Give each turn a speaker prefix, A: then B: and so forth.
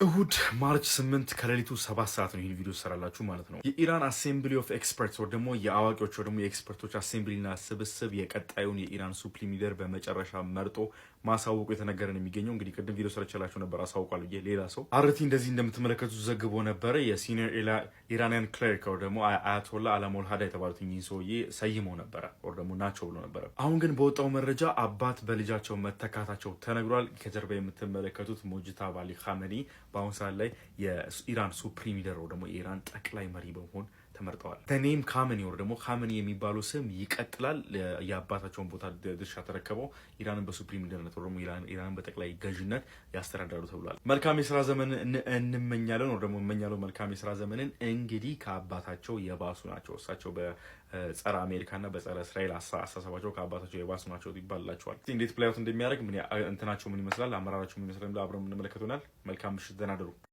A: እሁድ ማርች 8 ከሌሊቱ 7 ሰዓት ነው ይህን ቪዲዮ ሰራላችሁ ማለት ነው። የኢራን አሴምብሊ ኦፍ ኤክስፐርትስ ወይ ደግሞ የአዋቂዎች ወይ ደግሞ የኤክስፐርቶች አሴምብሊና ስብስብ የቀጣዩን የኢራን ሱፕሪም ሊደር በመጨረሻ መርጦ ማሳወቁ የተነገረ ነው የሚገኘው። እንግዲህ ቅድም ቪዲዮ ሰርቻላችሁ ነበር አሳውቋል ብዬ ሌላ ሰው አርቲ እንደዚህ እንደምትመለከቱት ዘግቦ ነበረ። የሲኒየር ኢራኒያን ክሌሪክ ወይ ደግሞ አያቶላ አላሞልሃዳ የተባሉት እኚህ ሰውዬ ሰይመው ነበረ ወይ ደግሞ ናቸው ብሎ ነበረ። አሁን ግን በወጣው መረጃ አባት በልጃቸው መተካታቸው ተነግሯል። ከጀርባ የምትመለከቱት ሙጅታባ አሊ ኻሜኒ በአሁኑ ሰዓት ላይ የኢራን ሱፕሪም ሊደር ወይ ደግሞ የኢራን ጠቅላይ መሪ በመሆን ተመርጠዋል። ተኔም ካሜኒ ወይ ደግሞ ካሜኒ የሚባለው ስም ይቀጥላል። የአባታቸውን ቦታ ድርሻ ተረከበው ኢራንን በሱፕሪም ሊደርነት ወይ ደግሞ ኢራንን በጠቅላይ ገዥነት ያስተዳድራሉ ተብሏል። መልካም የስራ ዘመን እንመኛለን ወይ ደግሞ እመኛለሁ። መልካም የስራ ዘመንን እንግዲህ ከአባታቸው የባሱ ናቸው። እሳቸው በጸረ አሜሪካና በጸረ እስራኤል አስተሳሰባቸው ከአባታቸው የባሱ ናቸው ይባላቸዋል። እንዴት ፕሌይአውት እንደሚያደርግ እንትናቸው ምን ይመስላል፣ አመራራቸው ምን ይመስላል አብረን የምንመለከት ይሆናል። መልካም ምሽት፣ ደህና እደሩ።